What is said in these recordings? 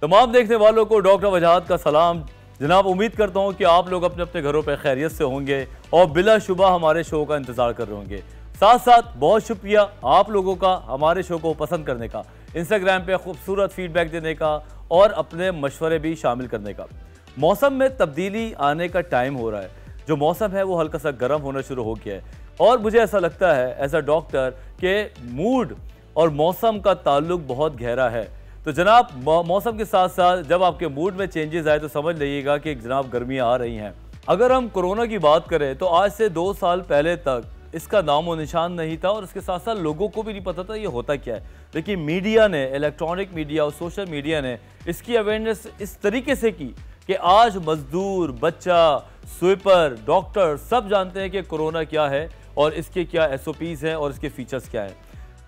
तमाम देखने वालों को डॉक्टर वजाहत का सलाम। जनाब, उम्मीद करता हूँ कि आप लोग अपने अपने घरों पर खैरियत से होंगे और बिलाशुबा हमारे शो का इंतज़ार कर रहे होंगे। साथ साथ बहुत शुक्रिया आप लोगों का हमारे शो को पसंद करने का, इंस्टाग्राम पे खूबसूरत फीडबैक देने का और अपने मशवरे भी शामिल करने का। मौसम में तब्दीली आने का टाइम हो रहा है। जो मौसम है वो हल्का सा गर्म होना शुरू हो गया है और मुझे ऐसा लगता है एज अ डॉक्टर कि मूड और मौसम का ताल्लुक बहुत गहरा है। तो जनाब, मौसम के साथ साथ जब आपके मूड में चेंजेस आए तो समझ लीजिएगा कि जनाब गर्मियाँ आ रही हैं। अगर हम कोरोना की बात करें तो आज से 2 साल पहले तक इसका नामो निशान नहीं था और इसके साथ साथ लोगों को भी नहीं पता था ये होता क्या है। लेकिन मीडिया ने, इलेक्ट्रॉनिक मीडिया और सोशल मीडिया ने इसकी अवेयरनेस इस तरीके से की कि आज मजदूर, बच्चा, स्वीपर, डॉक्टर सब जानते हैं कि कोरोना क्या है और इसके क्या SOPs हैं और इसके फीचर्स क्या हैं।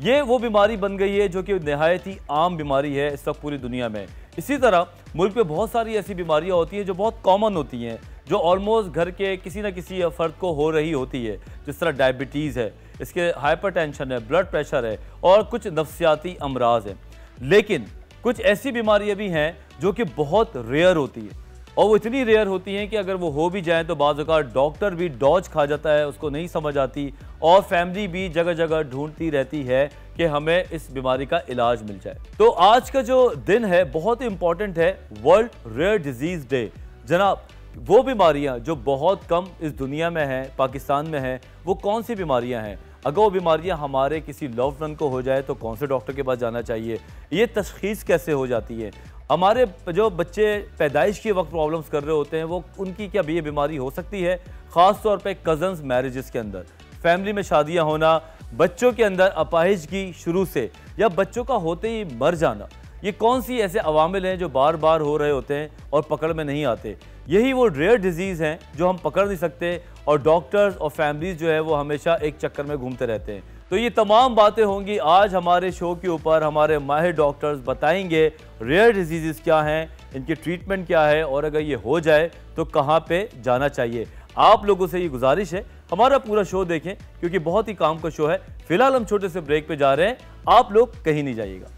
ये वो बीमारी बन गई है जो कि नहायत ही आम बीमारी है इस वक्त पूरी दुनिया में। इसी तरह मुल्क में बहुत सारी ऐसी बीमारियां होती हैं जो बहुत कॉमन होती हैं, जो ऑलमोस्ट घर के किसी न किसी फ़र्द को हो रही होती है। जिस तरह डायबिटीज़ है, इसके हाइपरटेंशन है, ब्लड प्रेशर है और कुछ नफ्सियाती अमराज हैं। लेकिन कुछ ऐसी बीमारियां भी हैं जो कि बहुत रेयर होती है और वो इतनी रेयर होती हैं कि अगर वो हो भी जाएं तो बाज़ औक़ात डॉक्टर भी डॉज खा जाता है, उसको नहीं समझ आती और फैमिली भी जगह जगह ढूंढती रहती है कि हमें इस बीमारी का इलाज मिल जाए। तो आज का जो दिन है बहुत ही इंपॉर्टेंट है, वर्ल्ड रेयर डिजीज़ डे। जनाब, वो बीमारियां जो बहुत कम इस दुनिया में हैं, पाकिस्तान में हैं, वो कौन सी बीमारियां हैं? अगर वो बीमारियां हमारे किसी लव्ड वन को हो जाए तो कौन से डॉक्टर के पास जाना चाहिए? ये तशख़ीस कैसे हो जाती है? हमारे जो बच्चे पैदाइश के वक्त प्रॉब्लम्स कर रहे होते हैं वो उनकी क्या ये बीमारी हो सकती है? ख़ास तौर पे कज़न्स मैरिजेस के अंदर, फैमिली में शादियां होना, बच्चों के अंदर अपाहिजगी शुरू से या बच्चों का होते ही मर जाना, ये कौन सी ऐसे अवामिल हैं जो बार बार हो रहे होते हैं और पकड़ में नहीं आते? यही वो रेयर डिजीज़ हैं जो हम पकड़ नहीं सकते और डॉक्टर्स और फैमिलीज़ जो है वो हमेशा एक चक्कर में घूमते रहते हैं। तो ये तमाम बातें होंगी आज हमारे शो के ऊपर। हमारे माहिर डॉक्टर्स बताएंगे रेयर डिजीज़ क्या हैं, इनकी ट्रीटमेंट क्या है और अगर ये हो जाए तो कहाँ पे जाना चाहिए। आप लोगों से ये गुजारिश है हमारा पूरा शो देखें क्योंकि बहुत ही काम का शो है। फिलहाल हम छोटे से ब्रेक पे जा रहे हैं, आप लोग कहीं नहीं जाइएगा।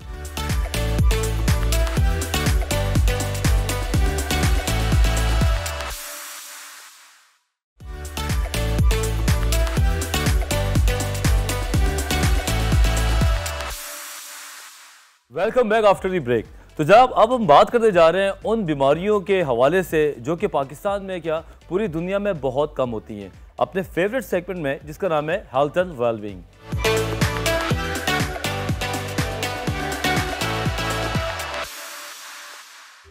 Welcome back after the break. तो जनाब, अब हम बात करते जा रहे हैं उन बीमारियों के हवाले से जो कि पाकिस्तान में क्या पूरी दुनिया में बहुत कम होती हैं, अपने फेवरेट सेगमेंट में जिसका नाम है हेल्थ एंड वेलबींग।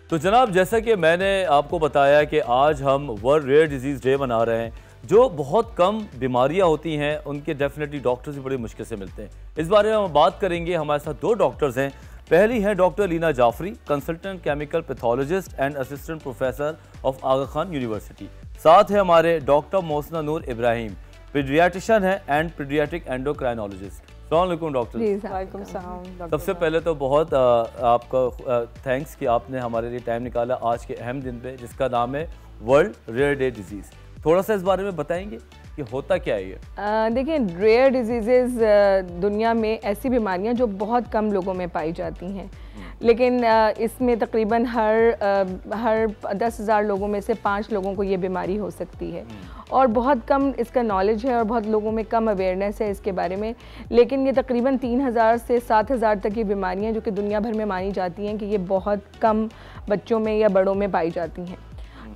तो जनाब, जैसा कि मैंने आपको बताया कि आज हम वर्ल्ड रेयर डिजीज़ डे मना रहे हैं। जो बहुत कम बीमारियां होती हैं उनके डेफिनेटली डॉक्टर्स भी बड़ी मुश्किल से मिलते हैं। इस बारे में हम बात करेंगे। हमारे साथ 2 डॉक्टर्स हैं। पहली है doctor Leena Jafri, consultant chemical pathologist and assistant professor of Aga Khan University. साथ है हमारे डॉक्टर मोहसिना नूर इब्राहिम, पीडियाट्रिशियन है एंड पीडियाट्रिक एंडोक्राइनोलॉजिस्ट। अस्सलाम वालेकुम डॉक्टर। सबसे पहले तो बहुत आपका थैंक्स कि आपने हमारे लिए टाइम निकाला आज के अहम दिन पे जिसका नाम है वर्ल्ड रेयर डे डिजीज़। थोड़ा सा इस बारे में बताएंगे कि होता क्या है ये? देखिए, रेयर डिजीज़ेज़ दुनिया में ऐसी बीमारियां जो बहुत कम लोगों में पाई जाती हैं, लेकिन इसमें तकरीबन हर 10,000 लोगों में से 5 लोगों को ये बीमारी हो सकती है और बहुत कम इसका नॉलेज है और बहुत लोगों में कम अवेयरनेस है इसके बारे में। लेकिन ये तकरीबन 3,000 से 7,000 तक की बीमारियां जो कि दुनिया भर में मानी जाती हैं कि ये बहुत कम बच्चों में या बड़ों में पाई जाती हैं।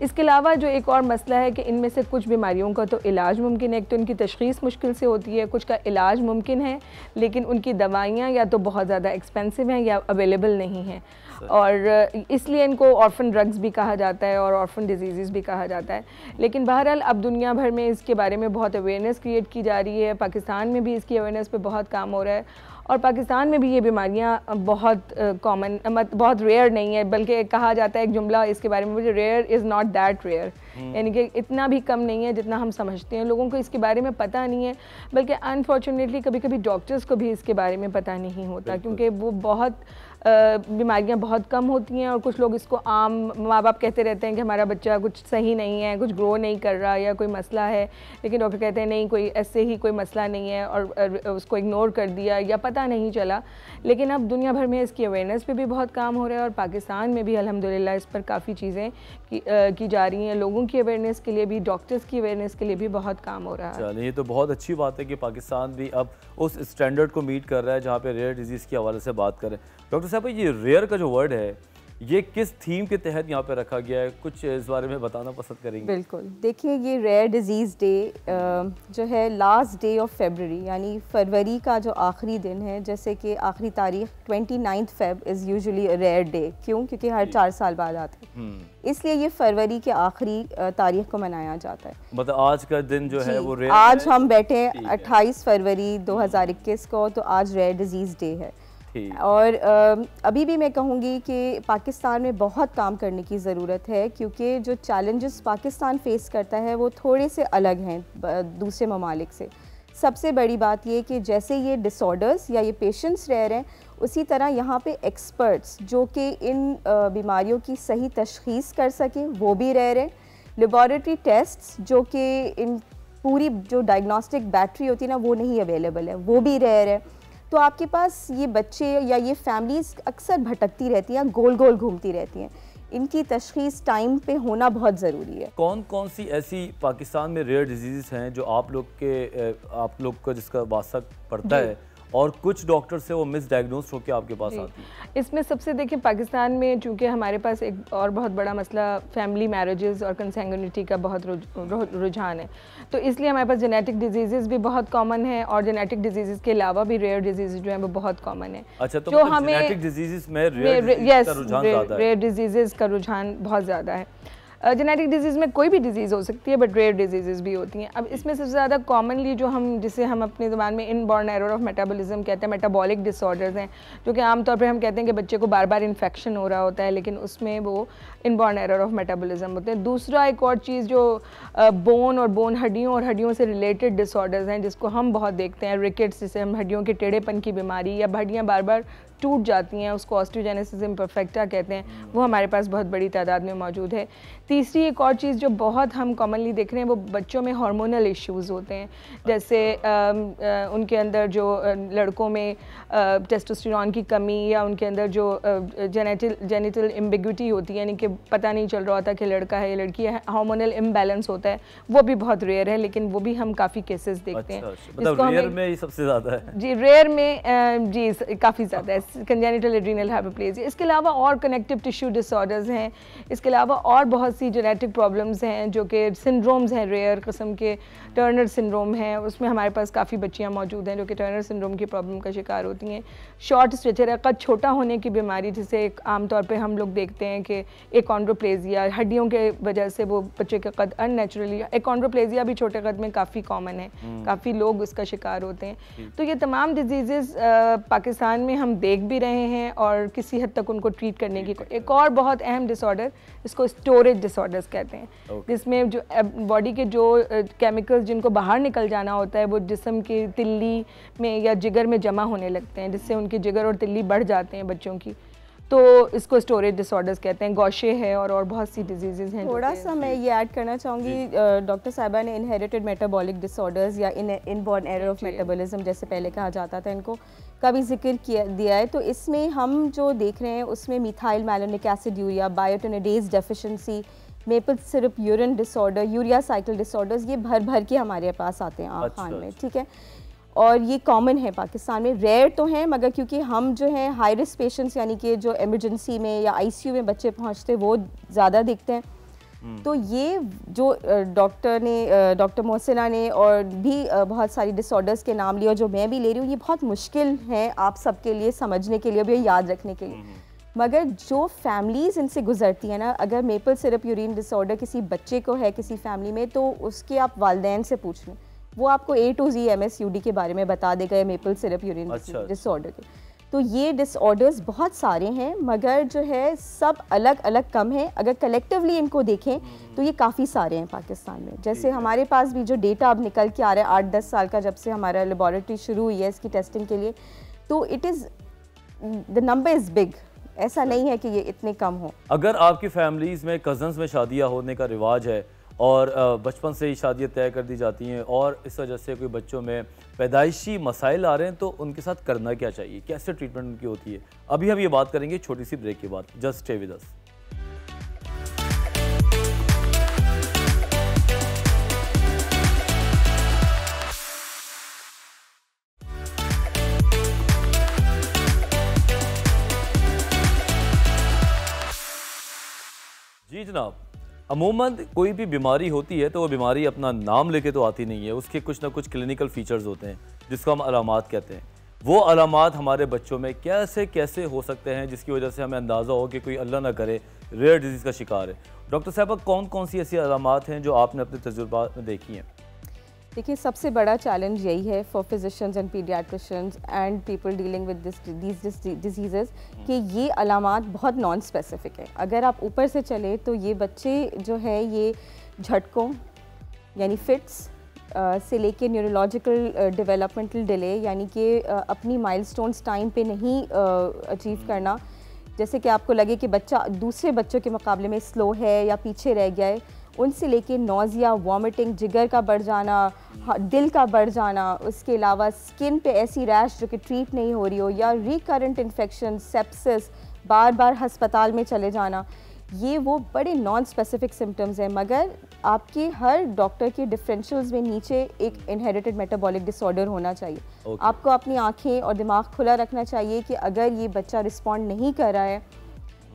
इसके अलावा जो एक और मसला है कि इनमें से कुछ बीमारियों का तो इलाज मुमकिन है, एक तो इनकी तशख़ीस मुश्किल से होती है, कुछ का इलाज मुमकिन है लेकिन उनकी दवाइयाँ या तो बहुत ज़्यादा एक्सपेंसिव हैं या अवेलेबल नहीं हैं और इसलिए इनको ऑर्फन ड्रग्स भी कहा जाता है और ऑर्फन डिजीज़ भी कहा जाता है। लेकिन बहरहाल अब दुनिया भर में इसके बारे में बहुत अवेयरनेस क्रिएट की जा रही है। पाकिस्तान में भी इसकी अवेयरनेस पे बहुत काम हो रहा है और पाकिस्तान में भी ये बीमारियां बहुत कॉमन, बहुत रेयर नहीं है, बल्कि कहा जाता है एक जुमला इसके बारे में, मुझे rare is not that rare, यानी कि इतना भी कम नहीं है जितना हम समझते हैं। लोगों को इसके बारे में पता नहीं है, बल्कि अनफॉर्चुनेटली कभी कभी डॉक्टर्स को भी इसके बारे में पता नहीं होता क्योंकि वो बहुत बीमारियां बहुत कम होती हैं, और कुछ लोग इसको आम, माँ बाप कहते रहते हैं कि हमारा बच्चा कुछ सही नहीं है, कुछ ग्रो नहीं कर रहा या कोई मसला है, लेकिन डॉक्टर कहते हैं नहीं, कोई ऐसे ही कोई मसला नहीं है, और उसको इग्नोर कर दिया या पता नहीं चला। लेकिन अब दुनिया भर में इसकी अवेयरनेस पे भी बहुत काम हो रहा है, और पाकिस्तान में भी अल्हम्दुलिल्लाह इस पर काफ़ी चीज़ें की जा रही हैं। लोगों की अवेयरनेस के लिए भी, डॉक्टर्स की अवेयरनेस के लिए भी बहुत काम हो रहा है। चलिए, ये तो बहुत अच्छी बात है कि पाकिस्तान भी अब उस स्टैंडर्ड को मीट कर रहा है जहाँ पे रेयर डिजीज़ के हवाले से बात करें। डॉक्टर साहब, ये रेयर का जो वर्ड है, ये किस थीम के तहत यहाँ पे रखा गया है, कुछ इस बारे में बताना पसंद करेंगे? बिल्कुल, देखिए ये रेयर डिजीज़ डे जो है लास्ट डे ऑफ फरवरी, यानी फरवरी का जो आखिरी दिन है, जैसे कि आखिरी तारीख 29 Feb is usually a rare day. क्यों? क्योंकि हर 4 साल बाद आते हैं, इसलिए ये फरवरी के आखिरी तारीख को मनाया जाता है। मतलब आज का दिन जो है वो रेयर, आज हम बैठे हैं 28 फरवरी 2021 को, तो आज रेयर डिजीज़ डे है। और अभी भी मैं कहूँगी कि पाकिस्तान में बहुत काम करने की ज़रूरत है, क्योंकि जो चैलेंजेस पाकिस्तान फेस करता है वो थोड़े से अलग हैं दूसरे ममालिक से। सबसे बड़ी बात ये कि जैसे ये डिसऑर्डर्स या ये पेशेंट्स रह रहे हैं, उसी तरह यहाँ पे एक्सपर्ट्स जो कि इन बीमारियों की सही तशख़ीस कर सकें वो भी रह रहे हैं। लेबॉरेटरी टेस्ट्स जो कि इन पूरी जो डायग्नोस्टिक बैटरी होती है ना, वो नहीं अवेलेबल है, वो भी रह रहे हैं। तो आपके पास ये बच्चे या ये फैमिलीज़ अक्सर भटकती रहती हैं, गोल गोल घूमती रहती हैं। इनकी तशख़ीस टाइम पे होना बहुत ज़रूरी है। कौन कौन सी ऐसी पाकिस्तान में रेयर डिजीज़ हैं जो आप लोग का जिसका वास्ता पड़ता है, और कुछ डॉक्टर से वो मिसडायग्नोज होकर आपके पास आती है? इसमें सबसे देखिए, पाकिस्तान में चूँकि हमारे पास एक और बहुत बड़ा मसला फैमिली मैरिजेस और कंसैंग्युनिटी का बहुत रुझान है, तो इसलिए हमारे पास जेनेटिक डिजीज़ भी बहुत कॉमन है, और जेनेटिक डिजीज़ के अलावा भी रेयर डिजीज़ जो हैं वो बहुत कॉमन है। अच्छा, तो जो मतलब हमें जेनेटिक डिजीज़ में रेयर डिजीज़ का रुझान बहुत ज़्यादा है। जेनेटिक डिजीज़ में कोई भी डिजीज़ हो सकती है, बट रेयर डिजीज़ भी होती हैं। अब इसमें सबसे ज़्यादा कॉमनली जो जिसे हम अपनी ज़बान में इनबॉर्न एरर ऑफ मेटाबॉलिज्म कहते हैं, मेटाबॉलिक डिसऑर्डर्स हैं, जो कि आमतौर पर हम कहते हैं कि बच्चे को बार बार इन्फेक्शन हो रहा होता है, लेकिन उसमें वो इनबॉर्न एरर ऑफ मेटाबॉलिज्म होते हैं। दूसरा एक और चीज़ जो बोन और बोन हड्डियों और हड्डियों से रिलेटेड डिसऑर्डर्स हैं, जिसको हम बहुत देखते हैं, रिकेट्स, जिसे हम हड्डियों के टेढ़ेपन की बीमारी, या हड्डियाँ बार बार टूट जाती हैं, उसको ऑस्टियोजेनेसिस इम्परफेक्टा कहते हैं, वो हमारे पास बहुत बड़ी तादाद में मौजूद है। तीसरी एक और चीज़ जो बहुत हम कॉमनली देख रहे हैं, वो बच्चों में हार्मोनल इश्यूज़ होते हैं, जैसे उनके अंदर जो लड़कों में टेस्टोस्टेरोन की कमी, या उनके अंदर जो जेनिटल एम्बिग्विटी होती है, यानी कि पता नहीं चल रहा होता कि लड़का है या लड़की है, हार्मोनल इम्बैलेंस होता है, वो भी बहुत रेयर है, लेकिन वो भी हम काफ़ी केसेस देखते हैं। मतलब रेयर में ही सबसे ज़्यादा है? जी, रेयर में जी काफ़ी ज़्यादा है, कंजेनिटल एड्रीनल हाइपोप्लेजिया। इसके अलावा और कनेक्टिव टिश्यू डिसऑर्डर्स हैं, इसके अलावा और बहुत सी जेनेटिक प्रॉब्लम्स हैं, जो कि सिंड्रोम्स हैं, रेयर किस्म के टर्नर सिंड्रोम है, उसमें हमारे पास काफ़ी बच्चियां मौजूद हैं जो कि टर्नर सिंड्रोम की प्रॉब्लम का शिकार होती हैं। शॉर्ट स्टेचर, कद छोटा होने की बीमारी, जिसे आमतौर पे हम लोग देखते हैं कि एकॉन्ड्रोप्लेजिया, हड्डियों के वजह से वो बच्चे का कद अननेचुरली, एकॉन्ड्रोप्लेजिया भी छोटे कद में काफ़ी कॉमन है, काफ़ी लोग उसका शिकार होते हैं। तो ये तमाम डिजीज़ पाकिस्तान में हम देख भी रहे हैं, और किसी हद तक उनको ट्रीट करने की। एक और बहुत अहम डिसऑर्डर, इसको स्टोरेज डिसऑर्डर्स कहते हैं, जिसमें जो बॉडी के जो केमिकल्स जिनको बाहर निकल जाना होता है, वो जिस्म की तिल्ली में या जिगर में जमा होने लगते हैं, जिससे उनकी जिगर और तिल्ली बढ़ जाते हैं बच्चों की, तो इसको स्टोरेज डिसऑर्डर्स कहते हैं। गौशे है और बहुत सी डिजीज़ हैं। थोड़ा सा मैं ये ऐड करना चाहूँगी, डॉक्टर साहिबा ने इनहेरिटेड मेटाबॉलिक डिसऑर्डर्स या इनबॉर्न एरर ऑफ मेटाबॉलिज्म जैसे पहले कहा जाता था, इनको का भी जिक्र दिया है। तो इसमें हम जो देख रहे हैं उसमें methylmalonic aciduria, biotinidase deficiency, maple syrup urine disorder, urea cycle disorders, ये भर भर के हमारे पास आते हैं आम खान में, ठीक है। और ये कॉमन है पाकिस्तान में, रेयर तो हैं, मगर क्योंकि हम जो हैं हाई रिस्क पेशेंट्स, यानी कि जो इमरजेंसी में या आईसीयू में बच्चे पहुंचते वो ज़्यादा दिखते हैं। तो ये जो डॉक्टर मोहसिना ने और भी बहुत सारी डिसऑर्डर्स के नाम लिए, और जो मैं भी ले रही हूँ, ये बहुत मुश्किल है आप सबके लिए समझने के लिए, भी याद रखने के लिए। मगर जो फैमिलीज़ इनसे गुजरती हैं ना, अगर मेपल सिरप यूरिन डिसऑर्डर किसी बच्चे को है किसी फैमिली में, तो उसके आप वालिदैन से पूछ लें, वो आपको A to Z MSUD के बारे में बता देगा, मेपल सिरप यूरिन डिसऑर्डर के। तो ये डिसऑर्डर्स बहुत सारे हैं, मगर जो है सब अलग अलग कम हैं। अगर कलेक्टिवली इनको देखें तो ये काफ़ी सारे हैं पाकिस्तान में। जैसे हमारे पास भी जो डेटा अब निकल के आ रहा है 8-10 साल का, जब से हमारा लेबॉरेटरी शुरू हुई है इसकी टेस्टिंग के लिए, तो it is the number is big, ऐसा नहीं है कि ये इतने कम हो। अगर आपकी फैमिलीज़ में कज़न्स में शादियाँ होने का रिवाज है और बचपन से ही शादियाँ तय कर दी जाती हैं और इस वजह से कोई बच्चों में पैदाइशी मसाइल आ रहे हैं, तो उनके साथ करना क्या चाहिए, कैसे ट्रीटमेंट उनकी होती है, अभी हम ये बात करेंगे छोटी सी ब्रेक के बाद। Just stay with us. जी जनाब, अमूमन कोई भी बीमारी होती है तो वो बीमारी अपना नाम लेके तो आती नहीं है, उसके कुछ ना कुछ क्लिनिकल फीचर्स होते हैं जिसको हम अलामात कहते हैं। वो अलामात हमारे बच्चों में कैसे कैसे हो सकते हैं जिसकी वजह से हमें अंदाज़ा हो कि कोई अल्लाह ना करे रेयर डिजीज़ का शिकार है। डॉक्टर साहबा, कौन कौन सी ऐसी अलामात हैं जो आपने अपने तजुर्बात में देखी हैं? देखिए, सबसे बड़ा चैलेंज यही है for physicians and paediatricians and people dealing with these diseases कि ये अलामात बहुत नॉन स्पेसिफिक है। अगर आप ऊपर से चले तो ये बच्चे जो है ये झटकों यानी फिट्स से लेके न्यूरोलॉजिकल डेवलपमेंटल डिले यानी कि अपनी माइलस्टोन्स टाइम पे नहीं अचीव करना, जैसे कि आपको लगे कि बच्चा दूसरे बच्चों के मुकाबले में स्लो है या पीछे रह गया है, उनसे लेके नौजिया, वॉमिटिंग, जिगर का बढ़ जाना, दिल का बढ़ जाना, उसके अलावा स्किन पे ऐसी रैश जो कि ट्रीट नहीं हो रही हो या रिकरेंट इन्फेक्शन, सेप्सिस, बार बार हस्पताल में चले जाना, ये वो बड़े नॉन स्पेसिफिक सिम्टम्स हैं। मगर आपके हर डॉक्टर के डिफरेंशियल्स में नीचे एक इनहेरिटेड मेटाबॉलिक डिसऑर्डर होना चाहिए। आपको अपनी आंखें और दिमाग खुला रखना चाहिए कि अगर ये बच्चा रिस्पॉन्ड नहीं कर रहा है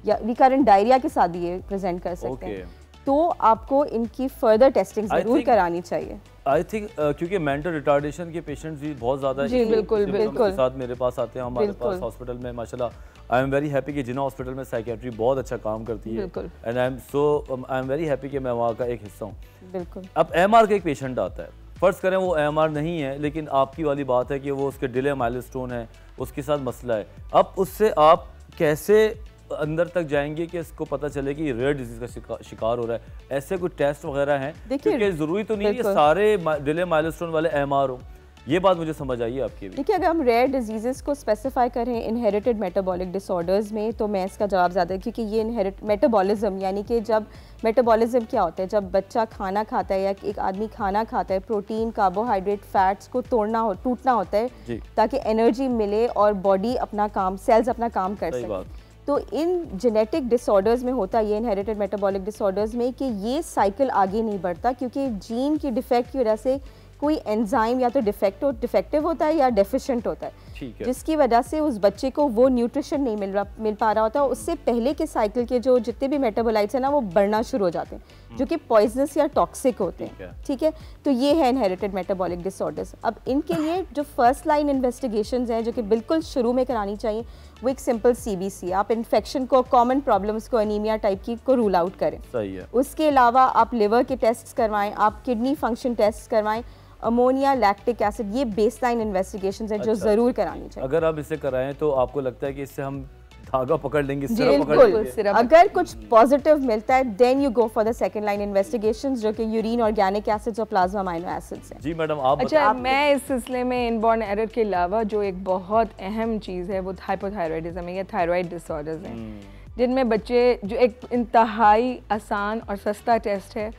या रिकरेंट डायरिया के साथ भी ये प्रेजेंट कर सकते हैं, तो आपको इनकी फर्दर टेस्टिंग ज़रूर करानी चाहिए। आई थिंक क्योंकि मेंटल रिटार्डेशन के पेशेंट्स भी बहुत ज़्यादा जी बिल्कुल बिल्कुल साथ मेरे पास आते हैं, हमारे पास हॉस्पिटल में माशाल्लाह। आई एम वेरी हैप्पी कि जिन्ना हॉस्पिटल में साइकेट्री बहुत अच्छा काम करती है and I am very happy कि मैं वहाँ का एक हिस्सा हूँ। बिल्कुल। अब एमआर का एक पेशेंट आता है, फ़र्ज़ करें वो एमआर नहीं है लेकिन आपकी वाली बात है कि वो उसके डिले माइलस्टोन है, उसके साथ मसला है। अब उससे आप कैसे अंदर तक जाएंगे कि इसको पता चले कि रेयर डिजीज का शिकार हो रहा है? ऐसे कोई टेस्ट वगैरह हैं? क्योंकि ज़रूरी तो नहीं है सारे डिले माइलस्टोन वाले एमआर हो, ये बात मुझे समझ आई है आपकी भी। देखिए, अगर हम रेयर डिजीज़ेस को स्पेसिफाई करें इनहेरिटेड मेटाबॉलिक डिसऑर्डर्स में, तो मैं इसका जवाब ज़्यादा है क्योंकि ये इनहेरिट मेटाबॉलिज्म यानी कि जब मेटाबॉलिज्म क्या होता है, जब बच्चा खाना खाता है या एक आदमी खाना खाता है, प्रोटीन, कार्बोहाइड्रेट, फैट्स को टूटना होता है ताकि एनर्जी मिले और बॉडी अपना काम, सेल्स अपना काम कर सके। तो इन जेनेटिक डिसऑर्डर्स में होता है ये इनहेरिटेड मेटाबॉलिक डिसऑर्डर्स में कि ये साइकिल आगे नहीं बढ़ता क्योंकि जीन की डिफेक्ट की वजह से कोई एंजाइम या तो डिफेक्टिव होता है या डेफिशिएंट होता है, जिसकी वजह से उस बच्चे को वो न्यूट्रिशन नहीं मिल पा रहा होता। उससे पहले के साइकिल के जो जितने भी मेटाबोलाइट्स हैं ना, वो बढ़ना शुरू हो जाते हैं जो कि पॉइजनस या टॉक्सिक होते हैं। ठीक है, तो ये है इनहेरिटेड मेटाबॉलिक डिसऑर्डर्स। अब इनके लिए जो फर्स्ट लाइन इन्वेस्टिगेशंस हैं जो कि बिल्कुल शुरू में करानी चाहिए, वो एक सिंपल CBC, आप इन्फेक्शन को, कॉमन प्रॉब्लम्स को, एनीमिया टाइप की को रूल आउट करें। सही है। उसके अलावा आप लिवर के टेस्ट करवाएं, आप किडनी फंक्शन टेस्ट करवाएं, अमोनिया, लैक्टिक एसिड, ये बेसलाइन इन्वेस्टिगेशंस हैं जो ज़रूर करानी चाहिए। अगर आप इसे कराएं तो आपको लगता है कि इससे हम धागा पकड़ लेंगे, बिल्कुल। अगर कुछ पॉजिटिव मिलता है then you go for the second line investigations जो कि यूरिन, ऑर्गेनिक एसिड्स और प्लाज्मा अमाइनो एसिड्स हैं। जी मैडम, आप अच्छा, मैं इस सिलसिले में इनबॉर्न एरर के अलावा जो एक बहुत अहम चीज़ है वो हाइपोथायरॉयडिज्म है या थायराइड डिसऑर्डर्स हैं, जिनमें बच्चे जो एक इंतहाई आसान और सस्ता टेस्ट है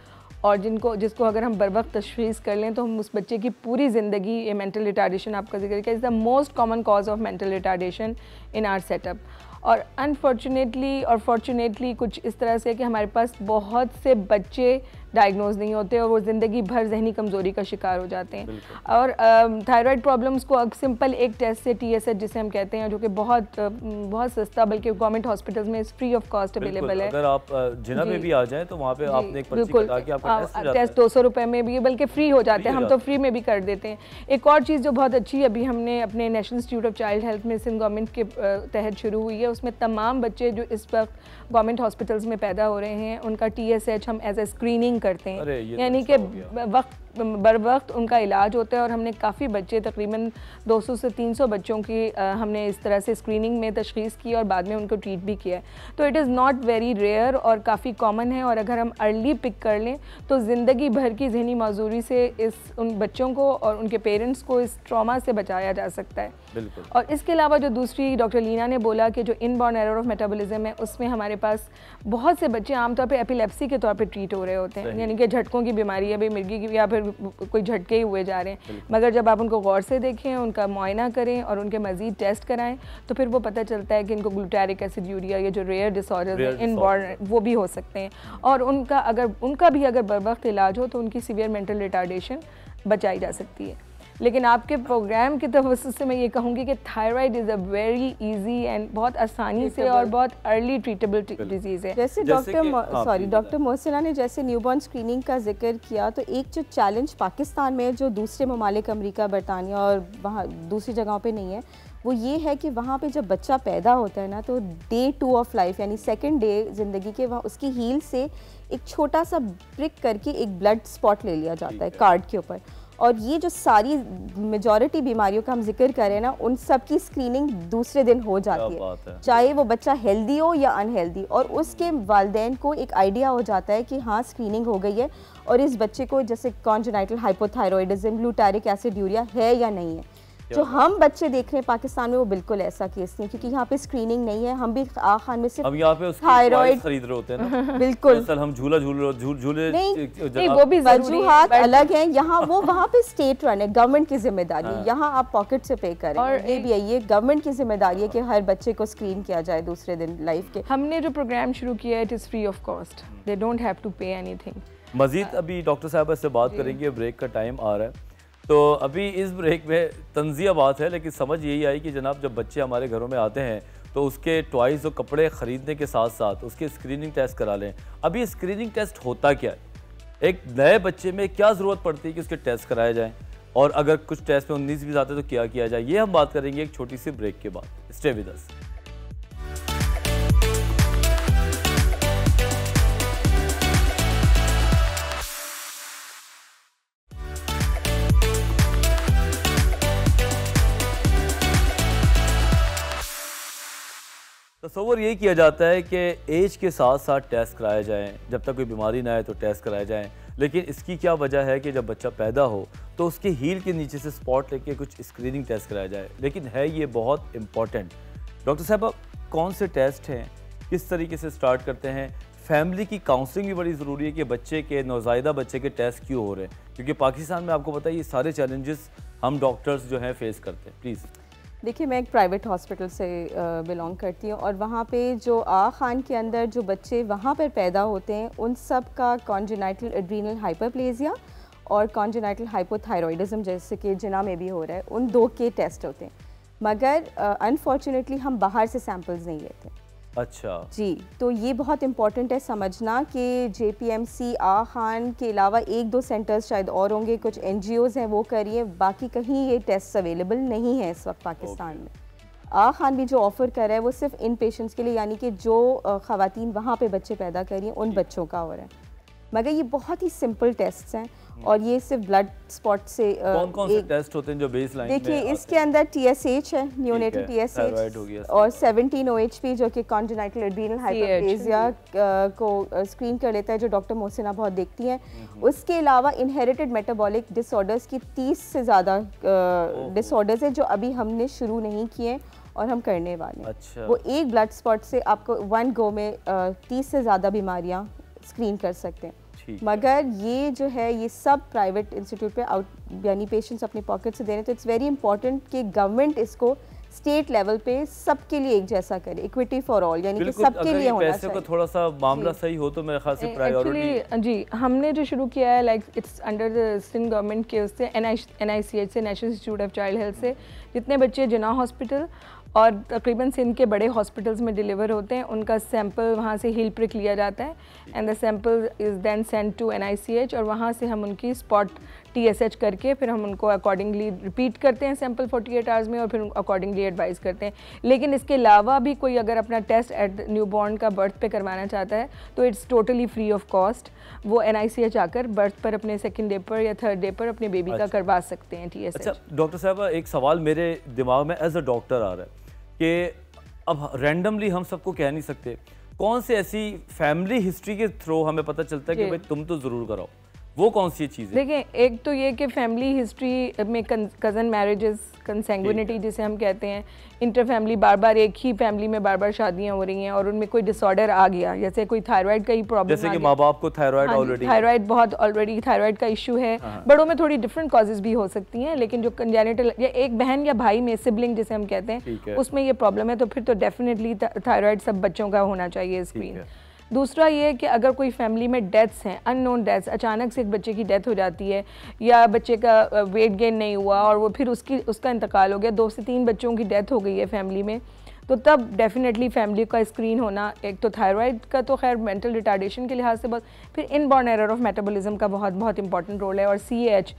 और जिसको अगर हम बर वक्त तशख़ीस कर लें तो हम उस बच्चे की पूरी ज़िंदगी, ये मेंटल रिटार्डेशन आपका जिक्र किया, is the most common cause of mental retardation in our setup. और अनफॉर्चुनेटली और फॉर्चुनेटली कुछ इस तरह से कि हमारे पास बहुत से बच्चे डायग्नोज नहीं होते और वो ज़िंदगी भर जहनी कमज़ोरी का शिकार हो जाते हैं। और थायराइड प्रॉब्लम्स को अब सिंपल एक टेस्ट से TSH जिसे हम कहते हैं, जो कि बहुत सस्ता, बल्कि गवर्नमेंट हॉस्पिटल्स में फ्री ऑफ कॉस्ट अवेलेबल है। अगर आप जिन्ना में भी आ जाएं तो वहाँ पे आपने एक पर्ची कटा के आपका टेस्ट 200 रुपये में भी, बल्कि फ्री हो जाते हैं, हम तो फ्री में भी कर देते हैं। एक और चीज़ जो बहुत अच्छी अभी हमने अपने national Institute of Child health में सिंध गवर्नमेंट के तहत शुरू हुई है, उसमें तमाम बच्चे जो इस वक्त गवर्नमेंट हॉस्पिटल्स में पैदा हो रहे हैं उनका TSH हम एज ए स्क्रीनिंग करते हैं, यानी कि बर वक्त उनका इलाज होता है और हमने काफ़ी बच्चे तकरीबन 200 से 300 बच्चों की हमने इस तरह से स्क्रीनिंग में तशख़ीस की और बाद में उनको ट्रीट भी किया है। तो it is not very rare और काफ़ी कॉमन है, और अगर हम अर्ली पिक कर लें तो ज़िंदगी भर की जहनी माजूरी से उन बच्चों को और उनके पेरेंट्स को इस ट्रॉमा से बचाया जा सकता है। बिल्कुल। और इसके अलावा जो दूसरी डॉक्टर लीना ने बोला कि जो इनबॉर्न एरर ऑफ मेटाबॉलिज्म है, उसमें हमारे पास बहुत से बच्चे आमतौर पे एपिलेप्सी के तौर पे ट्रीट हो रहे होते हैं, यानी कि झटकों की बीमारी है, भाई मिर्गी की या फिर कोई झटके ही हुए जा रहे हैं। मगर जब आप उनको गौर से देखें, उनका मुआयना करें और उनके मज़ीद टेस्ट कराएं तो फिर वो पता चलता है कि इनको ग्लूटारिक एसिड्यूरिया, ये जो रेयर डिसऑर्डर है इनबॉर्न, वो भी हो सकते हैं। और उनका भी अगर बर वक्त इलाज हो तो उनकी सीवियर मेंटल रिटार्डेशन बचाई जा सकती है। लेकिन आपके प्रोग्राम की तवज्जुह से मैं ये कहूँगी कि thyroid is a very easy and बहुत आसानी से और बहुत अर्ली ट्रीटेबल डिजीज़ है। जैसे डॉक्टर मोहसिना ने जैसे न्यूबॉर्न स्क्रीनिंग का जिक्र किया, तो एक जो चैलेंज पाकिस्तान में जो दूसरे ममालिक अमेरिका, बरतानिया और वहाँ दूसरी जगहों पे नहीं है, वो ये है कि वहाँ पे जब बच्चा पैदा होता है ना, तो डे 2 ऑफ लाइफ यानी सेकंड डे ज़िंदगी के, वहाँ उसकी हील से एक छोटा सा ब्रिक करके एक ब्लड स्पॉट ले लिया जाता है कार्ड के ऊपर। और ये जो सारी मेजॉरिटी बीमारियों का हम जिक्र करें ना, उन सब की स्क्रीनिंग दूसरे दिन हो जाती है, चाहे वो बच्चा हेल्दी हो या अनहेल्दी। और उसके वालिदैन को एक आइडिया हो जाता है कि हाँ स्क्रीनिंग हो गई है और इस बच्चे को जैसे कॉन्जेनाइटल हाइपोथायरॉयडिज्म, ग्लूटारिक एसिड्यूरिया है या नहीं है। जो हम बच्चे देख रहे हैं पाकिस्तान में, वो बिल्कुल ऐसा केस नहीं, क्योंकि यहाँ पे स्क्रीनिंग नहीं है। हम भी खान में सिर्फ हम यहाँ पे थायराइड खरीद रहे होते हैं ना। बिल्कुल हम झूले नहीं, वो भी वजूहात अलग हैं। यहाँ वो वहाँ पे स्टेट रन है, गवर्नमेंट की जिम्मेदारी है। यहाँ आप पॉकेट से पे करें, और ये भी है, ये गवर्नमेंट की जिम्मेदारी है कि हर बच्चे को स्क्रीन किया जाए दूसरे दिन लाइफ के। हमने जो प्रोग्राम शुरू किया है, it is free of cost, they don't have to pay anything. मजीद अभी डॉक्टर साहब से बात करेंगे, ब्रेक का टाइम आ रहा है। तो अभी इस ब्रेक में तंजिया बात है, लेकिन समझ यही आई कि जनाब जब बच्चे हमारे घरों में आते हैं तो उसके टॉयज़ और कपड़े ख़रीदने के साथ साथ उसके स्क्रीनिंग टेस्ट करा लें। अभी स्क्रीनिंग टेस्ट होता क्या है, एक नए बच्चे में क्या ज़रूरत पड़ती है कि उसके टेस्ट कराए जाएँ, और अगर कुछ टेस्ट में 19 भी आते हैं तो क्या किया जाए, ये हम बात करेंगे एक छोटी सी ब्रेक के बाद। स्टे विद अस। तसव्वुर यही किया जाता है कि एज के साथ साथ टेस्ट कराए जाएं, जब तक कोई बीमारी ना आए तो टेस्ट कराए जाएं। लेकिन इसकी क्या वजह है कि जब बच्चा पैदा हो तो उसके हील के नीचे से स्पॉट लेके कुछ स्क्रीनिंग टेस्ट कराया जाए, लेकिन है ये बहुत इंपॉर्टेंट। डॉक्टर साहब, कौन से टेस्ट हैं, किस तरीके से स्टार्ट करते हैं? फैमिली की काउंसलिंग भी बड़ी ज़रूरी है कि बच्चे के, नौज़ायदा बच्चे के टेस्ट क्यों हो रहे हैं, क्योंकि पाकिस्तान में आपको पता है ये सारे चैलेंजेस हम डॉक्टर्स जो हैं फेस करते हैं। प्लीज़। देखिए, मैं एक प्राइवेट हॉस्पिटल से बिलोंग करती हूँ, और वहाँ पे जो खान के अंदर जो बच्चे वहाँ पर पैदा होते हैं, उन सब का कॉन्जेनाइटल एड्रीनल हाइपरप्लेजिया और कॉन्जेनाइटल हाइपोथायरॉयडिज्म जैसे कि जिना में भी हो रहा है, उन 2 के टेस्ट होते हैं। मगर अनफॉर्चुनेटली हम बाहर से सैम्पल्स नहीं लेते। अच्छा जी, तो ये बहुत इम्पॉर्टेंट है समझना कि JPMC खान के अलावा 1-2 सेंटर्स शायद और होंगे, कुछ NGOs हैं वो करिए, बाकी कहीं ये टेस्ट अवेलेबल नहीं है इस वक्त पाकिस्तान में। खान भी जो ऑफ़र कर रहा है वो सिर्फ इन पेशेंट्स के लिए, यानी कि जो ख़वातीन वहाँ पे बच्चे पैदा करिए उन बच्चों का हो रहा है। मगर ये बहुत ही सिंपल टेस्ट्स हैं, और ये सिर्फ ब्लड स्पॉट से कौन से टेस्ट होते हैं जो बेसलाइन में? देखिए, इसके अंदर TSH है, न्यूनेटल TSH, और 17 OHP जो कि कॉन्जेनाइटल एड्रीनल हाइपरप्लेजिया को स्क्रीन कर लेता है, जो डॉक्टर मोहसिना बहुत देखती हैं। उसके अलावा इनहेरिटेड मेटाबॉलिक डिसऑर्डर्स की 30 से ज़्यादा डिसऑर्डर्स हैं जो अभी हमने शुरू नहीं किए और हम करने वाले हैं। अच्छा। वो एक ब्लड स्पॉट से आपको 1 गो में 30 से ज़्यादा बीमारियाँ स्क्रीन कर सकते हैं। मगर ये जो है, ये सब प्राइवेट इंस्टीट्यूट पे आउट यानी पेशेंट्स अपने पॉकेट से दे रहे हैं। तो इट्स वेरी इंपॉर्टेंट कि गवर्नमेंट इसको स्टेट लेवल पे सबके लिए एक जैसा करे, इक्विटी फॉर ऑल, यानी कि सबके लिए होना चाहिए। को थोड़ा सा मामला सही हो तो मेरे ख्याल से प्रायोरिटी। जी, हमने जो शुरू किया है, like it's under the Sindh government के उससे NICH से, National Institute of Child Health से, जितने बच्चे जिना हॉस्पिटल और तकरीबन सिंध के बड़े हॉस्पिटल्स में डिलीवर होते हैं, उनका सैंपल वहाँ से हील प्रिक लिया जाता है, and the sample is then send to NICH, और वहाँ से हम उनकी स्पॉट TSH करके फिर हम उनको अकॉर्डिंगली रिपीट करते हैं सैम्पल 48 आवर्स में और फिर अकॉर्डिंगली एडवाइस करते हैं। लेकिन इसके अलावा भी कोई अगर अपना टेस्ट एट न्यूबॉर्न का बर्थ पे करवाना चाहता है तो it's totally free of cost. वो NICH आकर बर्थ पर अपने 2nd डे पर या 3rd डे पर अपने बेबी का करवा सकते हैं TSH। अच्छा डॉक्टर साहब, एक सवाल मेरे दिमाग में एज अ डॉक्टर आ रहा है कि अब रैंडमली हम सबको कह नहीं सकते, कौन से ऐसी फैमिली हिस्ट्री के थ्रू हमें पता चलता है कि भाई तुम तो ज़रूर कराओ, वो कौन सी चीज़ है? देखिए, एक तो ये कि फैमिली हिस्ट्री में कज़न मैरिजेस, कंसैंग्विनिटी जिसे हम कहते हैं, इंटर फैमिली बार बार एक ही फैमिली में बार बार शादियां हो रही हैं और उनमें कोई डिसऑर्डर आ गया, जैसे कोई थायराइड का ही प्रॉब्लम, जैसे कि माँ बाप को थायराइड ऑलरेडी, थायराइड बहुत ऑलरेडी थायराइड का इशू है। बड़ों में थोड़ी डिफरेंट कॉजेज भी हो सकती हैं, लेकिन जो कंजेनिटल या एक बहन या भाई में सिबलिंग जिसे हम कहते हैं उसमें ये प्रॉब्लम है तो फिर तो डेफिनेटली थायराइड सब बच्चों का होना चाहिए स्क्रीन। दूसरा ये कि अगर कोई फैमिली में डेथ्स हैं, अननोन डेथ्स, अचानक से एक बच्चे की डेथ हो जाती है या बच्चे का वेट गेन नहीं हुआ और वो फिर उसका इंतकाल हो गया, 2 से 3 बच्चों की डेथ हो गई है फैमिली में, तो तब डेफिनेटली फैमिली का स्क्रीन होना, एक तो थायराइड का तो खैर मेंटल रिटार्डेशन के लिहाज से बहुत, फिर इनबॉर्न एरर ऑफ मेटाबॉलिज्म का बहुत इंपॉर्टेंट रोल है, और CAH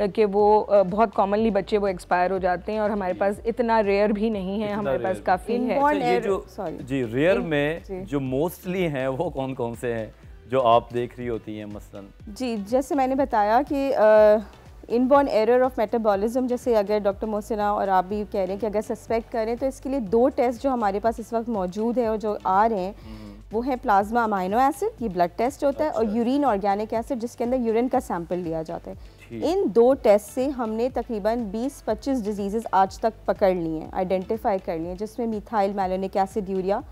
कि वो बहुत कॉमनली बच्चे वो एक्सपायर हो जाते हैं और हमारे पास इतना रेयर भी नहीं है, हमारे पास काफ़ी है। ये जो जी रेयर में जो मोस्टली हैं वो कौन कौन से हैं जो आप देख रही होती हैं मसलन? जी, जैसे मैंने बताया कि इनबॉर्न एरर ऑफ मेटाबॉलिज्म, जैसे अगर डॉक्टर मोहसिना और आप भी कह रहे हैं कि अगर सस्पेक्ट करें तो इसके लिए 2 टेस्ट जो हमारे पास इस वक्त मौजूद है और जो आ रहे हैं वो है प्लाज्मा अमाइनो एसिड, ये ब्लड टेस्ट होता है, और यूरिन ऑर्गेनिक एसिड जिसके अंदर यूरिन का सैंपल लिया जाता है। इन 2 टेस्ट से हमने तकरीबन 20-25 डिजीज़ आज तक पकड़ ली हैं, आइडेंटिफाई कर ली हैं, जिसमें methylmalonic aciduria,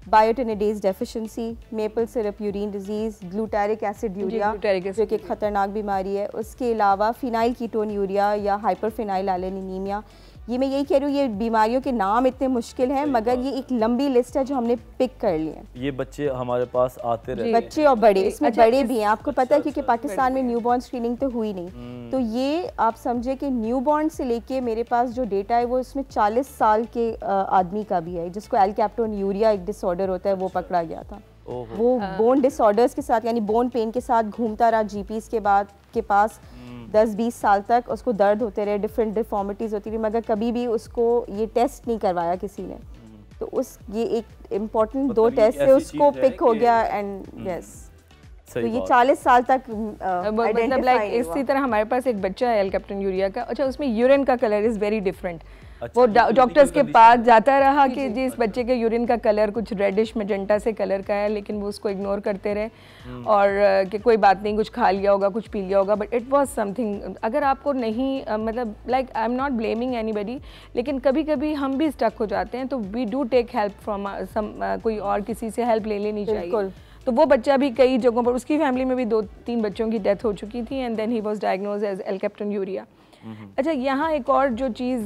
biotinidase deficiency, maple syrup urine disease, glutaric aciduria जो कि ख़तरनाक बीमारी है, उसके अलावा फिनाइल कीटोन यूरिया या हाइपरफिनाइलएलैनिमीमिया। ये मैं यही कह रही हूँ, ये बीमारियों के नाम इतने मुश्किल हैं मगर ये एक लंबी लिस्ट है जो हमने पिक कर ली है। ये बच्चे हमारे पास आते रहे, बच्चे और बड़े, इसमें बड़े भी हैं, आपको पता है क्योंकि पाकिस्तान में न्यूबॉर्न स्क्रीनिंग तो हुई नहीं, तो ये आप समझे कि न्यूबॉर्न से लेके मेरे पास जो डेटा है वो इसमें 40 साल के आदमी का भी है जिसको एलकैप्टोन यूरिया एक डिसऑर्डर होता है वो पकड़ा गया था। वो बोन डिसऑर्डर्स के साथ यानी बोन पेन के साथ घूमता रहा जीपीस के पास 10-20 साल तक, उसको दर्द होते रहे, डिफरेंट डिफॉर्मिटीज़ होती रही, मगर कभी भी उसको ये टेस्ट नहीं करवाया किसी ने, तो उस ये एक इम्पॉर्टेंट 2 टेस्ट से उसको पिक हो गया एंड यस, तो ये 40 साल तक मतलब लाइक इसी तरह हमारे पास एक बच्चा है एलकैप्टोन यूरिया का, अच्छा उसमें यूरिन का कलर इज़ वेरी डिफरेंट। वो डॉक्टर्स के पास जाता रहा कि जी इस बच्चे के यूरिन का कलर कुछ रेडिश मेजेंटा से कलर का है, लेकिन वो उसको इग्नोर करते रहे और कि कोई बात नहीं, कुछ खा लिया होगा, कुछ पी लिया होगा, बट इट वाज समथिंग। अगर आपको नहीं मतलब like I am not blaming anybody, लेकिन कभी कभी हम भी स्टक हो जाते हैं, तो we do take help from कोई और किसी से हेल्प ले लेनी चाहिए। तो वो बच्चा भी कई जगहों पर, उसकी फैमिली में भी 2-3 बच्चों की डेथ हो चुकी थी and then he was diagnosed as alkaptonuria. अच्छा, यहाँ एक और जो चीज़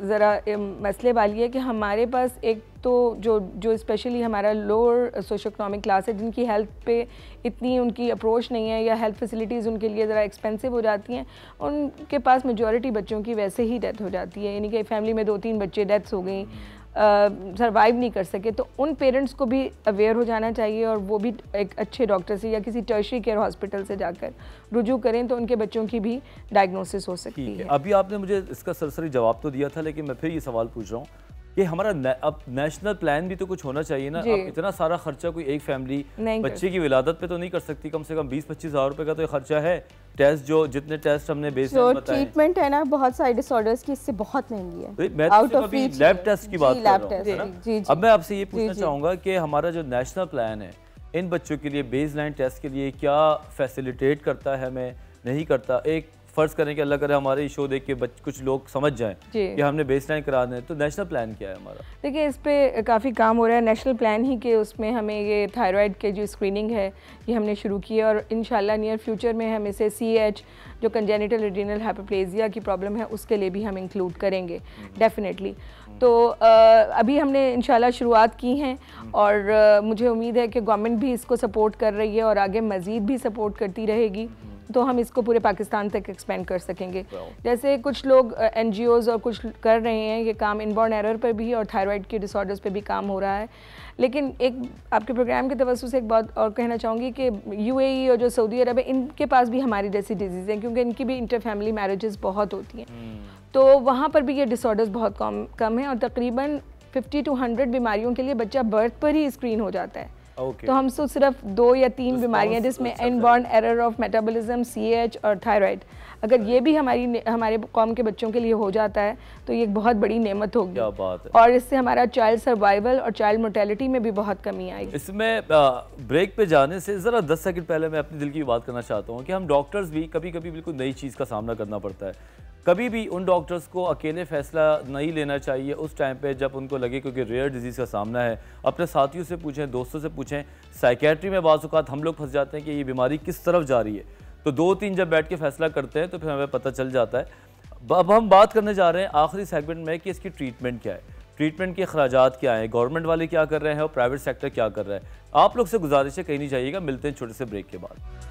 ज़रा मसले वाली है कि हमारे पास एक तो जो स्पेशली हमारा लोअर सोशो इकोनॉमिक क्लास है, जिनकी हेल्थ पे इतनी उनकी अप्रोच नहीं है या हेल्थ फैसिलिटीज़ उनके लिए ज़रा एक्सपेंसिव हो जाती हैं, उनके पास मेजॉरिटी बच्चों की वैसे ही डेथ हो जाती है, यानी कि फैमिली में 2-3 बच्चे डेथ्स हो गई, सर्वाइव नहीं कर सके, तो उन पेरेंट्स को भी अवेयर हो जाना चाहिए और वो भी एक अच्छे डॉक्टर से या किसी टर्शरी केयर हॉस्पिटल से जाकर रुजू करें तो उनके बच्चों की भी डायग्नोसिस हो सकती है। अभी आपने मुझे इसका सरसरी जवाब तो दिया था, लेकिन मैं फिर ये सवाल पूछ रहा हूँ कि हमारा अब नेशनल प्लान भी तो कुछ होना चाहिए ना। अब इतना सारा खर्चा कोई एक फैमिली बच्चे की विलादत पे तो नहीं कर सकती, कम से कम 20-25 हज़ार रुपए का तो खर्चा है। टेस्ट जो जितने टेस्ट हमने बेसलाइन बताए, ट्रीटमेंट है ना बहुत सारे डिसऑर्डर्स की, इससे बहुत महंगी है। मैं तो अभी लैब टेस्ट की बात कर रहा हूँ। अब मैं आपसे ये पूछना चाहूँगा कि हमारा जो नेशनल प्लान है इन बच्चों के लिए बेसलाइन टेस्ट के लिए क्या फैसिलिटेट करता है, हमें नहीं करता? एक फ़र्ज़ करें कि अल्लाह करे हमारे शो देख के कुछ लोग समझ जाएं कि हमने बेसलाइन करा दें, तो नेशनल प्लान क्या है हमारा? देखिए, इस पे काफ़ी काम हो रहा है नेशनल प्लान ही के, उसमें हमें ये थायराइड के जो स्क्रीनिंग है ये हमने शुरू की है और इंशाल्लाह नियर फ्यूचर में हम इसे CAH जो कंजेनिटल एड्रीनल हाइपरप्लेजिया की प्रॉब्लम है उसके लिए भी हम इंक्लूड करेंगे डेफिनेटली। तो अभी हमने इंशाल्लाह शुरुआत की हैं और मुझे उम्मीद है कि गवर्नमेंट भी इसको सपोर्ट कर रही है और आगे मज़ीद भी सपोर्ट करती रहेगी। तो हम इसको पूरे पाकिस्तान तक एक्सपेंड कर सकेंगे। जैसे कुछ लोग NGOs और कुछ कर रहे हैं ये काम, इनबॉर्न एरर पर भी और थायराइड के डिसऑर्डर्स पे भी काम हो रहा है। लेकिन एक आपके प्रोग्राम के तवज्जो से एक बात और कहना चाहूँगी कि UAE और जो सऊदी अरब है, इनके पास भी हमारी जैसी डिजीज़ हैं, क्योंकि इनकी भी इंटर फैमिली मैरिजेस बहुत होती हैं, तो वहाँ पर भी ये डिसऑर्डर्स बहुत कम हैं और तकरीबन 50 to 100 बीमारियों के लिए बच्चा बर्थ पर ही स्क्रीन हो जाता है। तो हम तो सिर्फ 2 या 3 बीमारियां जिसमें inborn error of metabolism, CH और थायराइड, अगर ये भी हमारे कौम के बच्चों के लिए हो जाता है तो ये एक बहुत बड़ी नेमत होगी। क्या बात है। और इससे हमारा चाइल्ड सर्वाइवल और चाइल्ड मोर्टेलिटी में भी बहुत कमी आएगी। इसमें ब्रेक पे जाने से ज़रा 10 सेकंड पहले मैं अपने दिल की बात करना चाहता हूँ कि हम डॉक्टर्स भी कभी कभी बिल्कुल नई चीज़ का सामना करना पड़ता है। कभी भी उन डॉक्टर्स को अकेले फैसला नहीं लेना चाहिए उस टाइम पे जब उनको लगे, क्योंकि रेयर डिजीज़ का सामना है। अपने साथियों से पूछें, दोस्तों से पूछें। साइकेट्री में बाज़ औक़ात हम लोग फंस जाते हैं कि ये बीमारी किस तरफ जा रही है, तो 2-3 जब बैठ के फैसला करते हैं तो फिर हमें पता चल जाता है। अब हम बात करने जा रहे हैं आखिरी सेगमेंट में कि इसकी ट्रीटमेंट क्या है, ट्रीटमेंट के अखराजात क्या हैं, गवर्नमेंट वाले क्या कर रहे हैं और प्राइवेट सेक्टर क्या कर रहा है। आप लोग से गुजारिश है कहीं नहीं जाइएगा, मिलते हैं छोटे से ब्रेक के बाद।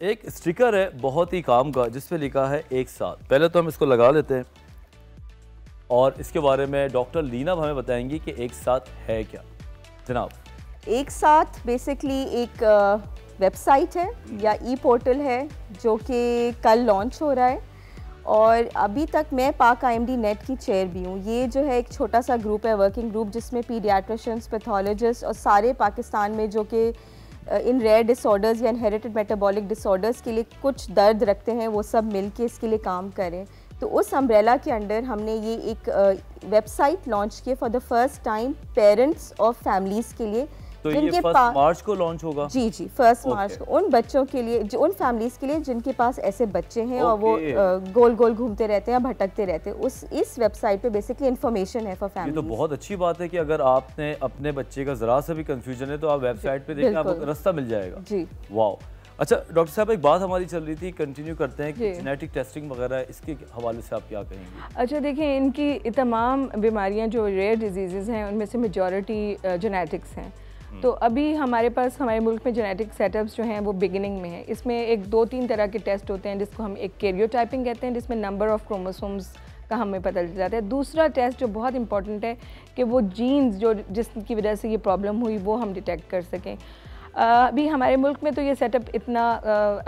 एक स्टिकर है बहुत ही काम का जिस पे लिखा है एक साथ। पहले तो हम इसको लगा लेते हैं और इसके बारे में डॉक्टर लीना हमें बताएंगी कि एक साथ है क्या। जनाब, एक साथ बेसिकली एक वेबसाइट है या पोर्टल है जो कि कल लॉन्च हो रहा है और अभी तक मैं पाक IMD नेट की चेयर भी हूँ। ये जो है एक छोटा सा ग्रुप है, वर्किंग ग्रुप, जिसमें पीडियाट्रिशियंस, पैथोलॉजिस्ट और सारे पाकिस्तान में जो कि इन रेयर डिसऑर्डर्स या इनहेरिटेड मेटाबॉलिक डिसऑर्डर्स के लिए कुछ दर्द रखते हैं, वो सब मिलके इसके लिए काम करें। तो उस अम्ब्रेला के अंडर हमने ये एक वेबसाइट लॉन्च की for the first time parents of families के लिए। तो ये 1 मार्च को लॉन्च होगा? जी 1 मार्च को उन बच्चों के लिए, जो उन फैमिलीज़ के लिए जिनके पास ऐसे बच्चे हैं और वो गोल गोल घूमते रहते हैं, भटकते रहते हैं। इस वेबसाइट पे बेसिकली इन्फॉर्मेशन है फॉर फैमिली। ये तो बहुत अच्छी बात है कि अगर आपने अपने बच्चे का ज़रा सा भी कंफ्यूजन है तो आप वेबसाइट पे देखें, आपको रास्ता मिल जाएगा। जी वाह। अच्छा डॉक्टर साहब, एक बात हमारी चल रही थी, कंटिन्यू करते हैं कि जेनेटिक टेस्टिंग वगैरह, इसके हवाले से आप क्या कहेंगे? अच्छा देखिए, इनकी तमाम बीमारियां जो रेयर डिजीज़ हैं उनमें से मेजॉरिटी जेनेटिक्स हैं। तो अभी हमारे पास हमारे मुल्क में जेनेटिक सेटअप्स जो हैं वो बिगिनिंग में है। इसमें एक 2-3 तरह के टेस्ट होते हैं जिसको हम एक कैरियोटाइपिंग कहते हैं, जिसमें नंबर ऑफ क्रोमोसोम्स का हमें पता चल जाता है। दूसरा टेस्ट जो बहुत इंपॉर्टेंट है कि वो जीन्स जो जिसकी वजह से ये प्रॉब्लम हुई वो हम डिटेक्ट कर सकें। अभी हमारे मुल्क में तो ये सेटअप इतना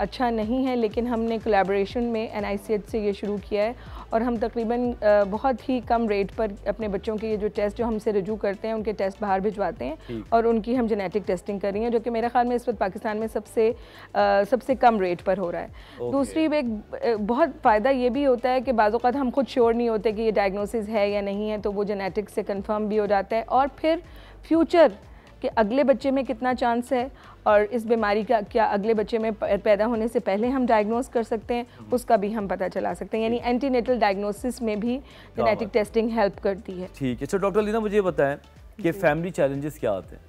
अच्छा नहीं है, लेकिन हमने कोलैबोरेशन में NICH से ये शुरू किया है और हम तकरीबन बहुत ही कम रेट पर अपने बच्चों के ये जो टेस्ट जो हमसे रजू करते हैं उनके टेस्ट बाहर भिजवाते हैं और उनकी हम जेनेटिक टेस्टिंग कर रही हैं, जो कि मेरे ख्याल में इस वक्त पाकिस्तान में सबसे कम रेट पर हो रहा है। दूसरी एक बहुत फ़ायदा ये भी होता है कि बाज़ औक़ात हम खुद श्योर नहीं होते कि ये डायग्नोसिस है या नहीं है, तो वो जेनेटिक से कन्फर्म भी हो जाता है और फिर फ्यूचर कि अगले बच्चे में कितना चांस है और इस बीमारी का क्या अगले बच्चे में पैदा होने से पहले हम डायग्नोस कर सकते हैं, उसका भी हम पता चला सकते हैं। यानी एंटीनेटल डायग्नोसिस में भी जेनेटिक टेस्टिंग हेल्प करती है। ठीक है। अच्छा डॉक्टर लीना, मुझे बताएं कि फैमिली चैलेंजेस क्या आते हैं?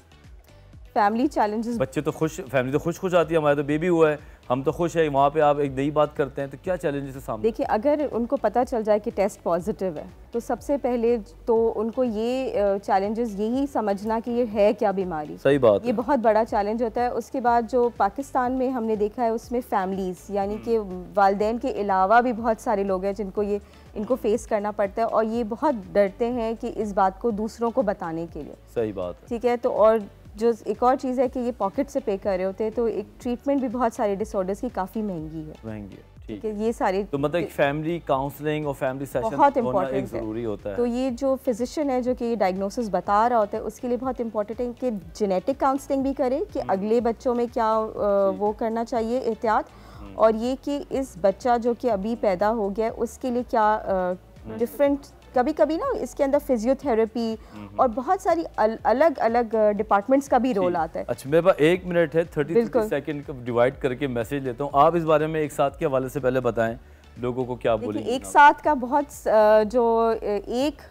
फैमिली चैलेंजेस, बच्चे तो खुश, फैमिली तो खुश आती है, हमारा तो बेबी हुआ है, हम तो खुश है, वहाँ पे आप एक नई बात करते हैं, तो क्या चैलेंजेस है सामने? देखिए, अगर उनको पता चल जाए कि टेस्ट पॉजिटिव है तो सबसे पहले तो उनको ये चैलेंजेस यही समझना कि ये है क्या बीमारी। सही बात, ये बहुत बड़ा चैलेंज होता है। उसके बाद जो पाकिस्तान में हमने देखा है उसमें फैमिलीज़ यानी कि वालिदैन के अलावा भी बहुत सारे लोग हैं जिनको इनको फेस करना पड़ता है और ये बहुत डरते हैं कि इस बात को दूसरों को बताने के लिए। सही बात है। ठीक है, तो और जो एक और चीज़ है कि ये पॉकेट से पे कर रहे होते हैं, तो एक ट्रीटमेंट भी बहुत सारे डिसऑर्डर्स की काफ़ी महंगी है। ठीक है, ये सारे तो मतलब फैमिली काउंसलिंग और फैमिली सेशन बहुत इम्पोर्टेंट है, ज़रूरी होता है। तो ये जो फिजिशियन है जो कि ये डायग्नोसिस बता रहा होता है उसके लिए बहुत इंपॉर्टेंट है कि जेनेटिक काउंसलिंग भी करे कि अगले बच्चों में क्या वो करना चाहिए एहतियात, और ये कि इस बच्चा जो कि अभी पैदा हो गया उसके लिए क्या डिफरेंट, कभी कभी ना इसके अंदर फिजियोथेरेपी और बहुत सारी अलग अलग डिपार्टमेंट्स का भी रोल आता है। अच्छा, मेरे पास 1 मिनट है, 30 सेकंड का डिवाइड करके मैसेज लेता हूँ। आप इस बारे में एक साथ के हवाले से पहले बताएं लोगों को क्या बोलेंगे? एक साथ का बहुत जो एक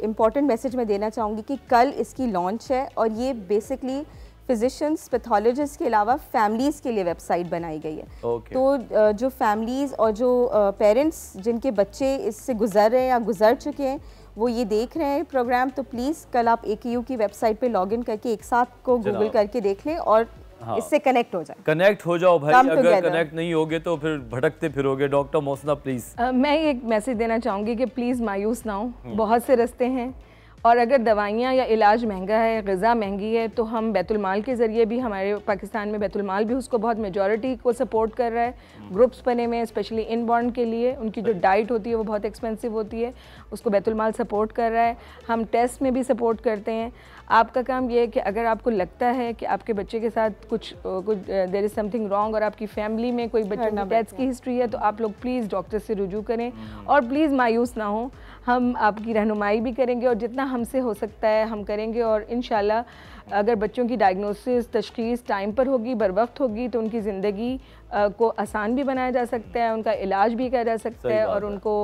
इम्पॉर्टेंट मैसेज मैं देना चाहूँगी कि कल इसकी लॉन्च है और ये बेसिकली फिजिशियंस, पैथोलॉजिस्ट के अलावा फैमिलीज़ के लिए वेबसाइट बनाई गई है। तो जो फैमिलीज़ और जो पेरेंट्स जिनके बच्चे इससे गुजर रहे हैं या गुजर चुके हैं वो ये देख रहे हैं प्रोग्राम, तो प्लीज़ कल आप AKU की वेबसाइट पे लॉगिन करके एक साथ को गूगल करके देख लें और इससे कनेक्ट हो जाए। कनेक्ट हो जाओ भाई, अगर कनेक्ट नहीं होगे तो फिर भटकते फिरोगे। Doctor Mohsina please. मैं एक मैसेज देना चाहूँगी कि प्लीज़ मायूस ना हो, बहुत से रास्ते हैं और अगर दवाइयाँ या इलाज महंगा है, ग़िज़ा महंगी है, तो हम बैतुलमाल के ज़रिए भी, हमारे पाकिस्तान में बैतुलमाल भी उसको बहुत मेजॉरिटी को सपोर्ट कर रहा है। ग्रुप्स बने हुए हैं स्पेशली इनबॉर्न के लिए, उनकी जो डाइट होती है वो बहुत एक्सपेंसिव होती है, उसको बैतुलमाल सपोर्ट कर रहा है। हम टेस्ट में भी सपोर्ट करते हैं। आपका काम ये है कि अगर आपको लगता है कि आपके बच्चे के साथ कुछ देयर इज़ समथिंग रॉन्ग और आपकी फैमिली में कोई बच्चे की डेथ की हिस्ट्री है, तो आप लोग प्लीज़ डॉक्टर से रुजू करें और प्लीज़ मायूस ना हो। हम आपकी रहनुमाई भी करेंगे और जितना हमसे हो सकता है हम करेंगे और इंशाल्लाह अगर बच्चों की डायग्नोसिस, तशख़ीस टाइम पर होगी, बर वक्त होगी, तो उनकी ज़िंदगी को आसान भी बनाया जा सकता है, उनका इलाज भी किया जा सकता है और उनको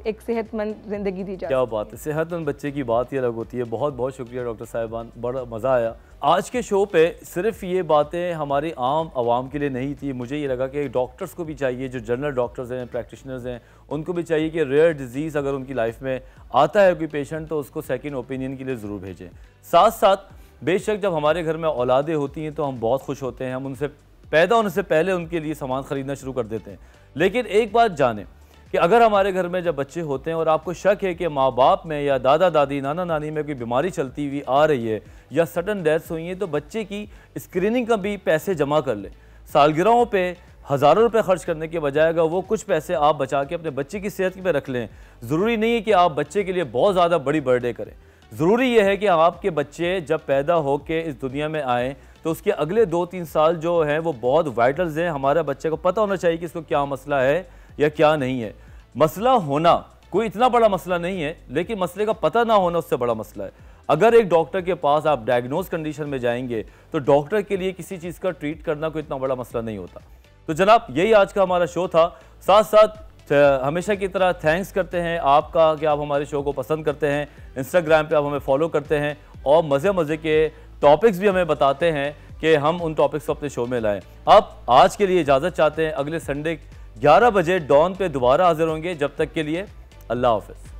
एक सेहतमंद ज़िंदगी दी जा। क्या बात है, सेहतमंद बच्चे की बात ही अलग होती है। बहुत बहुत शुक्रिया डॉक्टर साहिबान, बड़ा मज़ा आया। आज के शो पे सिर्फ ये बातें हमारी आम आवाम के लिए नहीं थी, मुझे ये लगा कि डॉक्टर्स को भी चाहिए, जो जनरल डॉक्टर्स हैं, प्रैक्टिशनर्स हैं, उनको भी चाहिए कि रेयर डिजीज़ अगर उनकी लाइफ में आता है कोई पेशेंट, तो उसको सेकंड ओपिनियन के लिए ज़रूर भेजें। साथ साथ बेशक जब हमारे घर में औलादें होती हैं तो हम बहुत खुश होते हैं, हम उनसे पैदा होने से पहले उनके लिए सामान ख़रीदना शुरू कर देते हैं। लेकिन एक बात जानें कि अगर हमारे घर में जब बच्चे होते हैं और आपको शक है कि माँ बाप में या दादा दादी, नाना नानी में कोई बीमारी चलती हुई आ रही है या सडन डेथ्स हुई हैं, तो बच्चे की स्क्रीनिंग का भी पैसे जमा कर लें। सालगिरहों पे हज़ारों रुपए खर्च करने के बजाय अगर वो कुछ पैसे आप बचा के अपने बच्चे की सेहत पे रख लें। ज़रूरी नहीं है कि आप बच्चे के लिए बहुत ज़्यादा बड़ी बर्थडे करें, ज़रूरी यह है कि आपके बच्चे जब पैदा होकर इस दुनिया में आएँ तो उसके अगले 2-3 साल जो हैं वो बहुत वाइटल्स हैं। हमारे बच्चे को पता होना चाहिए कि इसको क्या मसला है या क्या नहीं है। मसला होना कोई इतना बड़ा मसला नहीं है, लेकिन मसले का पता ना होना उससे बड़ा मसला है। अगर एक डॉक्टर के पास आप डायग्नोज कंडीशन में जाएंगे तो डॉक्टर के लिए किसी चीज़ का ट्रीट करना कोई इतना बड़ा मसला नहीं होता। तो जनाब यही आज का हमारा शो था। साथ साथ हमेशा की तरह थैंक्स करते हैं आपका कि आप हमारे शो को पसंद करते हैं, इंस्टाग्राम पे आप हमें फॉलो करते हैं और मज़े के टॉपिक्स भी हमें बताते हैं कि हम उन टॉपिक्स को अपने शो में लाएं। अब आज के लिए इजाज़त चाहते हैं, अगले संडे 11 बजे डॉन पे दोबारा हाजिर होंगे। जब तक के लिए अल्लाह हाफ़िज़।